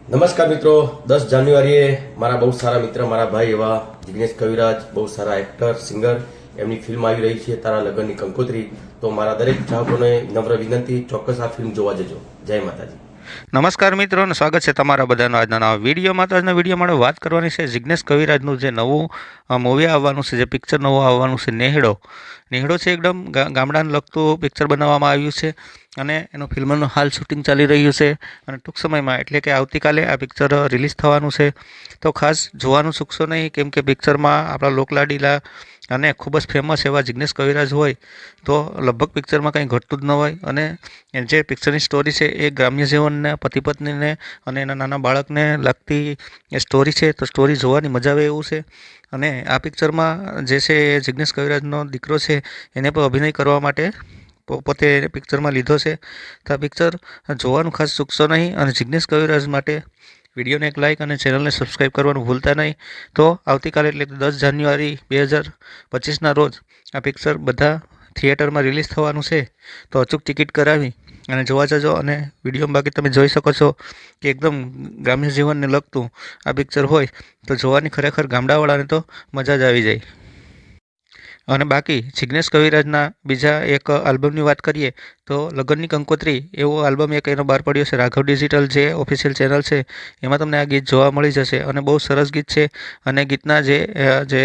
નમસ્કાર મિત્રો, 10 જાન્યુઆરીએ મારા બહુ સારા મિત્ર, મારા ભાઈ એવા જિગ્નેશ કવિરાજ, બહુ સારા એક્ટર, સિંગર, એમની ફિલ્મ આવી રહી છે તારા લગ્નની કંકોત્રી. તો મારા દરેક ચાહકોને નમ્ર વિનંતી, ચોક્કસ આ ફિલ્મ જોવા જજો. જય માતાજી. નમસ્કાર મિત્રો અને સ્વાગત છે તમારા બધાનો આજના નવા વિડીયોમાં. તો આજના વિડીયો માટે વાત કરવાની છે જિગ્નેશ કવિરાજનું જે નવું મૂવી આવવાનું છે, જે પિક્ચર નવું આવવાનું છે, નેહડો છે. એકદમ ગામડાને લગતું પિક્ચર બનાવવામાં આવ્યું છે અને એનું ફિલ્મનું હાલ શૂટિંગ ચાલી રહ્યું છે અને ટૂંક સમયમાં એટલે કે આવતીકાલે આ પિક્ચર રિલીઝ થવાનું છે. તો ખાસ જોવાનું ચૂકશો નહીં, કેમ કે પિક્ચરમાં આપણા લોકલાડીલા અને ખૂબ જ ફેમસ એવા જિગ્નેશ કવિરાજ હોય તો લગભગ પિક્ચરમાં કંઈ ઘટતું જ ન હોય. અને જે પિક્ચરની સ્ટોરી છે એ ગ્રામ્ય જીવનને, પતિ પત્નીને અને એના નાના બાળકને લગતી એ સ્ટોરી છે. તો સ્ટોરી જોવાની મજા આવે એવું છે. અને આ પિક્ચરમાં જે છે એ જિગ્નેશ કવિરાજનો દીકરો છે એને પણ અભિનય કરવા માટે પોતે પિક્ચરમાં લીધો છે. તો આ પિક્ચર જોવાનું ખાસ ચૂકશો નહીં. અને જિગ્નેશ કવિરાજ માટે વિડીયોને એક લાઇક અને ચેનલને સબસ્ક્રાઈબ કરવાનું ભૂલતા નહીં. તો આવતીકાલે એટલે 10 જાન્યુઆરી 2025ના રોજ આ પિક્ચર બધા થિયેટરમાં રિલીઝ થવાનું છે. તો અચૂક ટિકિટ કરાવી અને જોવા જજો. અને વિડીયોમાં બાકી તમે જોઈ શકો છો કે એકદમ ગ્રામ્ય જીવનને લગતું આ પિક્ચર હોય તો જોવાની ખરેખર ગામડાવાળાને તો મજા જ આવી જાય. અને બાકી જિગ્નેશ કવિરાજના બીજા એક આલ્બમની વાત કરીએ તો લગ્નની કંકોત્રી એવો આલ્બમ એક એનો બહાર પડ્યો છે. રાઘવ ડિજિટલ જે ઓફિશિયલ ચેનલ છે એમાં તમને આ ગીત જોવા મળી જશે. અને બહુ સરસ ગીત છે. અને ગીતના જે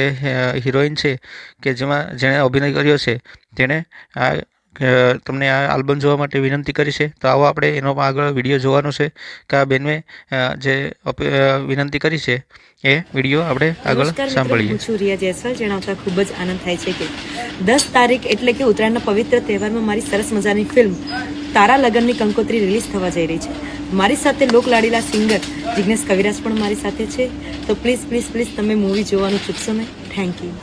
હિરોઈન છે કે જેણે અભિનય કર્યો છે તેણે તમને આ આલ્બમ જોવા માટે વિનંતી કરી છે. તો આવો આપણે એનો આગળ વિડીયો જોવાનો છે કે આ બેનને જે વિનંતી કરી છે એ વિડીયો આપણે આગળ સાંભળીએ. હું છું રિયા જયસ્વાલ. જણાવતા ખૂબ જ આનંદ થાય છે કે 10 તારીખ એટલે કે ઉત્તરાયણના પવિત્ર તહેવારમાં મારી સરસ મજાની ફિલ્મ તારા લગ્નની કંકોત્રી રિલીઝ થવા જઈ રહી છે. મારી સાથે લોકલાડીલા સિંગર જિગ્નેશ કવિરાજ પણ મારી સાથે છે. તો પ્લીઝ પ્લીઝ પ્લીઝ તમે મૂવી જોવાનું ચૂકશો નહીં. Thank you.